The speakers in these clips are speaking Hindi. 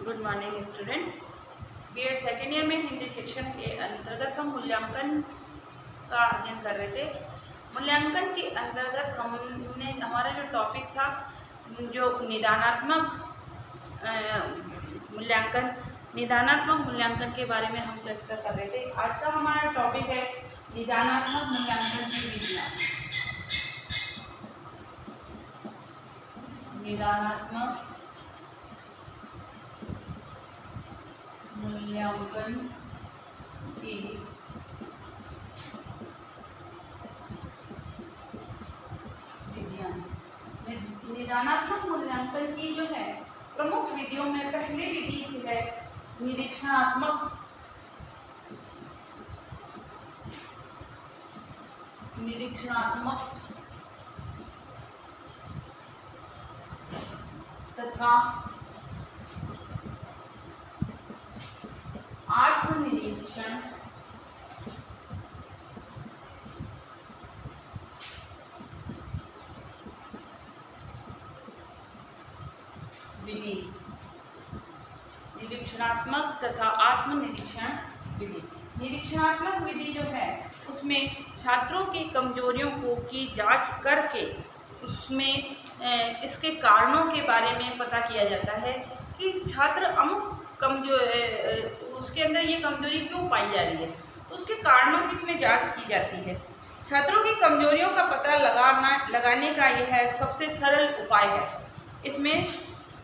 Good morning student. BEd second year में हिंदी सेक्शन के अंतर्गत हम मूल्यांकन का अध्ययन कर रहे थे। मूल्यांकन के अंतर्गत हमने हमारा जो टॉपिक था जो निदानात्मक मूल्यांकन के बारे में हम चर्चा कर रहे थे। आज का हमारा टॉपिक है निदानात्मक मूल्यांकन की विधियाँ। निदानात्मक मूल्यांकन की विधियाँ। निदानात्मक मूल्यांकन की जो है प्रमुख विधियों में पहली विधि है निरीक्षणात्मक तथा आत्मनिरीक्षण विधि। निरीक्षणात्मक तथा आत्मनिरीक्षण विधि। निरीक्षणात्मक विधि जो है उसमें छात्रों की कमजोरियों की जांच करके उसमें इसके कारणों के बारे में पता किया जाता है कि छात्र अमुक उसके अंदर ये कमजोरी क्यों पाई जा रही है, तो उसके कारणों की इसमें जांच की जाती है। छात्रों की कमजोरियों का पता लगाने का यह सबसे सरल उपाय है। इसमें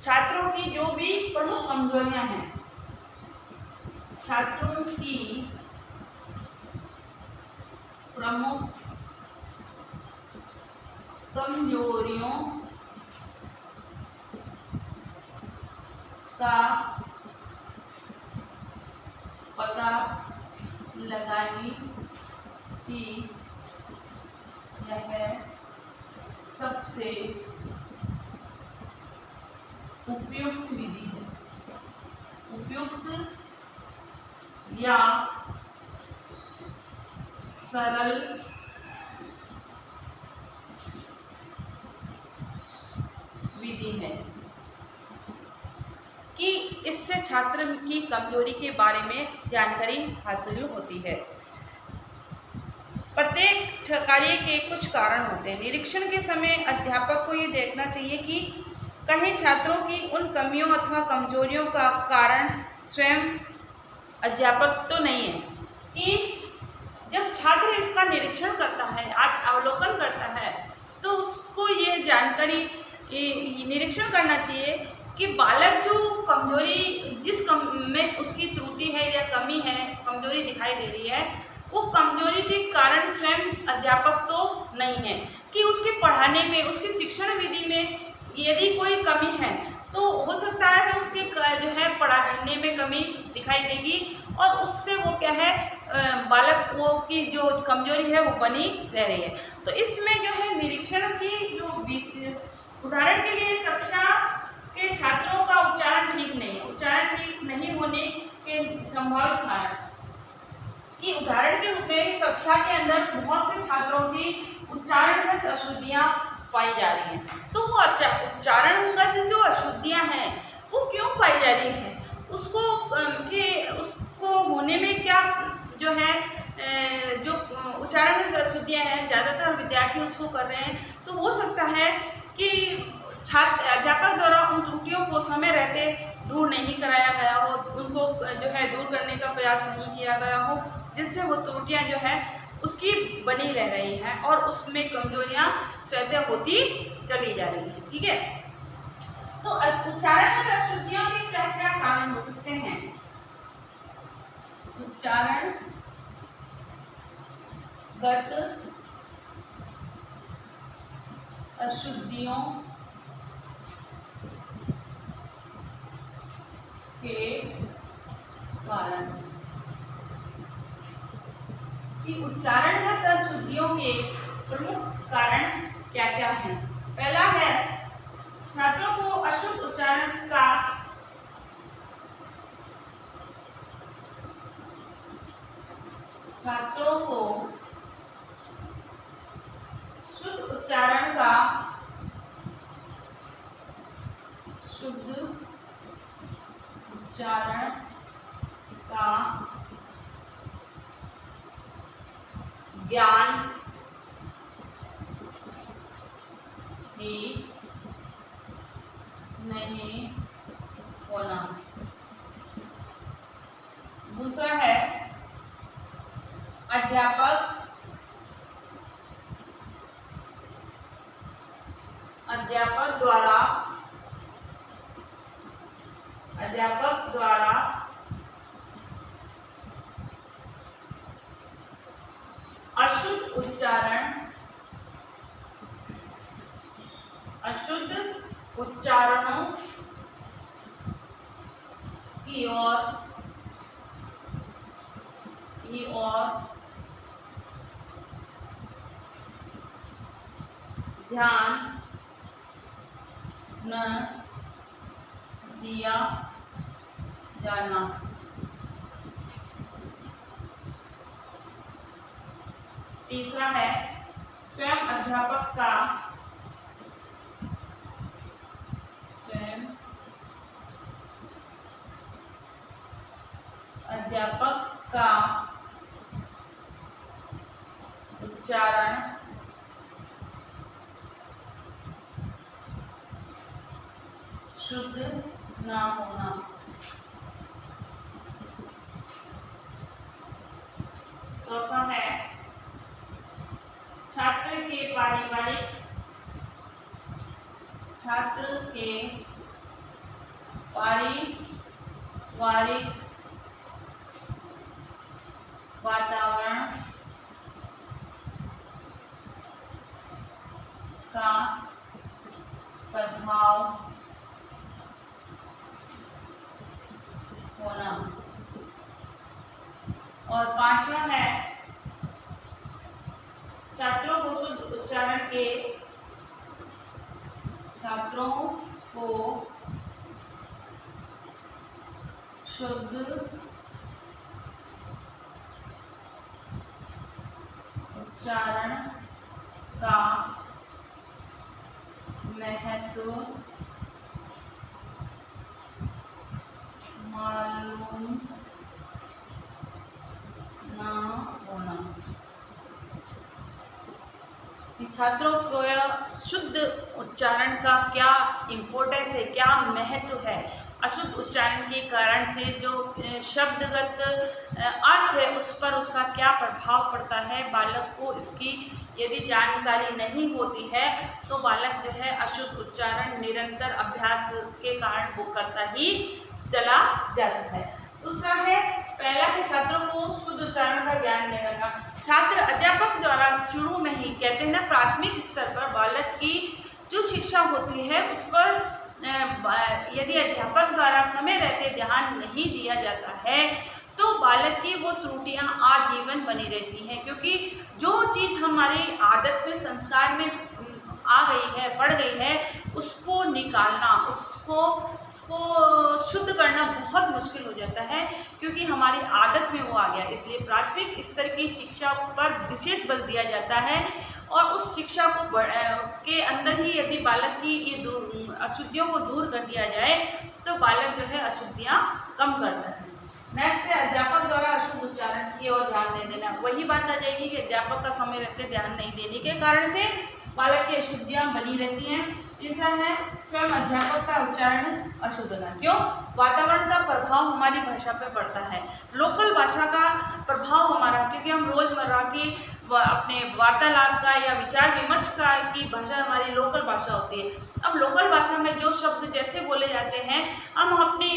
छात्रों की जो भी प्रमुख कमजोरियां हैं, छात्रों की प्रमुख कमजोरियों का पता लगाने की यह सबसे उपयुक्त विधि है। उपयुक्त या सरल विधि है कि इससे छात्र की कमजोरी के बारे में जानकारी हासिल होती है। प्रत्येक कार्य के कुछ कारण होते हैं। निरीक्षण के समय अध्यापक को ये देखना चाहिए कि कहीं छात्रों की उन कमियों अथवा कमजोरियों का कारण स्वयं अध्यापक तो नहीं है। कि जब छात्र इसका निरीक्षण करता है, अवलोकन करता है, तो उसको ये जानकारी निरीक्षण करना चाहिए कि बालक जो कमजोरी में उसकी त्रुटि है या कमी है, कमजोरी दिखाई दे रही है, वो कमजोरी के कारण स्वयं अध्यापक तो नहीं है। कि उसके पढ़ाने में, उसकी शिक्षण विधि में यदि कोई कमी है तो हो सकता है उसके जो है पढ़ाने में कमी दिखाई देगी और उससे वो क्या है बालक वो की जो कमजोरी है वो बनी रह रही है। तो इसमें जो है निरीक्षण की जो उदाहरण के लिए कक्षा के छात्रों का उच्चारण ठीक नहीं है, उच्चारण ठीक नहीं होने के संभावित कारण कि उदाहरण के रूप में कक्षा के अंदर बहुत से छात्रों की उच्चारणगत अशुद्धियां पाई जा रही हैं। तो वो उच्चारणगत जो अशुद्धियां हैं वो क्यों पाई जा रही है, उसको होने में क्या जो है जो उच्चारणगत अशुद्धियां हैं ज़्यादातर विद्यार्थी उसको कर रहे हैं। तो हो सकता है कि अध्यापक द्वारा उन त्रुटियों को समय रहते दूर नहीं कराया गया हो, उनको जो है दूर करने का प्रयास नहीं किया गया हो, जिससे वो त्रुटियां जो है उसकी बनी रह रही हैं और उसमें कमजोरियां स्वतः होती चली जा रही हैं। ठीक है, तो उच्चारणगत अशुद्धियों के क्या क्या कारण हो सकते हैं? उच्चारणगत अशुद्धियों के कारण कि उच्चारणगत अशुद्धियों के प्रमुख कारण क्या क्या हैं? पहला है छात्रों को अशुद्ध उच्चारण का शुद्ध उच्चारण का शुद्ध उच्चारण का ज्ञान ही नहीं होना। दूसरा है अध्यापक द्वारा अशुद्ध उच्चारणों की ओर ध्यान न दिया जाना। तीसरा है स्वयं अध्यापक का उच्चारण शुद्ध ना होना। चौथा है छात्र के पारिवारिक वातावरण का प्रभाव होना। और पांचवा है छात्रों को शुद्ध उच्चारण का महत्व मालूम ना होना। छात्रों को शुद्ध उच्चारण का क्या इम्पोर्टेंस है, क्या महत्व है। अशुद्ध उच्चारण के कारण से जो शब्दगत अर्थ है उस पर उसका क्या प्रभाव पड़ता है, बालक को इसकी यदि जानकारी नहीं होती है तो बालक जो है अशुद्ध उच्चारण निरंतर अभ्यास के कारण वो करता ही चला जाता है। दूसरा है पहला है छात्रों को शुद्ध उच्चारण का ज्ञान देना। छात्र अध्यापक द्वारा शुरू में ही कहते हैं ना, प्राथमिक स्तर पर बालक की जो शिक्षा होती है उस पर यदि अध्यापक द्वारा समय रहते ध्यान नहीं दिया जाता है तो बालक की वो त्रुटियां आजीवन बनी रहती हैं, क्योंकि जो चीज़ हमारी आदत में संस्कार में आ गई है, बढ़ गई है, उसको निकालना, उसको शुद्ध करना बहुत मुश्किल हो जाता है, क्योंकि हमारी आदत में वो आ गया। इसलिए प्राथमिक स्तर की शिक्षा पर विशेष बल दिया जाता है और उस शिक्षा को के अंदर ही यदि बालक की ये अशुद्धियों को दूर कर दिया जाए तो बालक जो है अशुद्धियाँ कम करता है। नेक्स्ट है अध्यापक द्वारा अशुद्ध उच्चारण की ओर ध्यान नहीं देना। वही बात आ जाएगी कि अध्यापक का समय रहते ध्यान नहीं देने के कारण से बालक की अशुद्धियाँ बनी रहती हैं। तीसरा है स्वयं अध्यापक का उच्चारण अशुद्ध होना। क्यों? वातावरण का प्रभाव हमारी भाषा पे पड़ता है, लोकल भाषा का प्रभाव हमारा, क्योंकि हम रोजमर्रा की अपने वार्तालाप का या विचार विमर्श का की भाषा हमारी लोकल भाषा होती है। अब लोकल भाषा में जो शब्द जैसे बोले जाते हैं, हम अपनी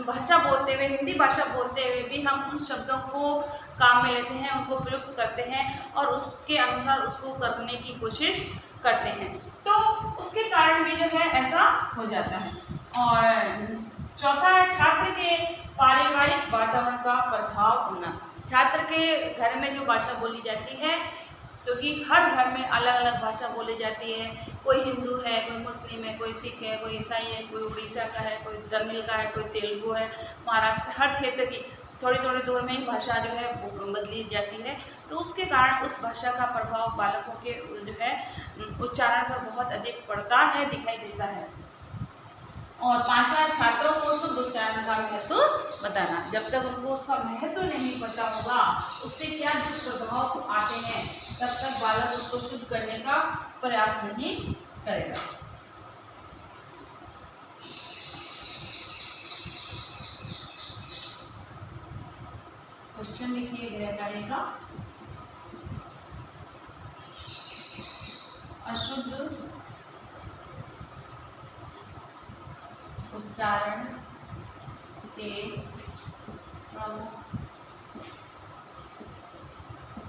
भाषा बोलते हुए, हिंदी भाषा बोलते हुए भी हम उन शब्दों को काम में लेते हैं, उनको प्रयुक्त करते हैं और उसके अनुसार उसको करने की कोशिश करते हैं, तो उसके कारण भी जो है ऐसा हो जाता है। और चौथा है छात्र के पारिवारिक वातावरण का प्रभाव होना। छात्र के घर में जो भाषा बोली जाती है, क्योंकि हर घर में अलग अलग भाषा बोली जाती है, कोई हिंदू है, कोई मुस्लिम है, कोई सिख है, कोई ईसाई है, कोई उड़ीसा का है, कोई तमिल का है, कोई तेलुगु है, महाराष्ट्र, हर क्षेत्र की थोड़ी थोड़ी दूर में ही भाषा जो है बदली जाती है, तो उसके कारण उस भाषा का प्रभाव बालकों के जो है उच्चारण पर बहुत अधिक पड़ता है, दिखाई देता है। और पांचवा छात्रों को शुद्ध उच्चारण का महत्व बताना। जब तक उनको उसका महत्व नहीं पता होगा, उससे क्या दुष्प्रभाव आते हैं, तब तक बालक उसको शुद्ध करने का प्रयास नहीं करेगा। क्वेश्चन लिखिए गृह कार्य का। अशुद्ध उच्चारण के प्रमुख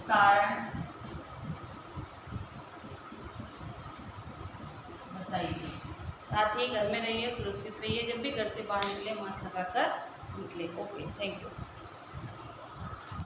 कारण बताइए। साथ ही घर में रहिए, सुरक्षित रहिए, जब भी घर से बाहर निकले मास्क लगाकर निकले। Okay, thank you.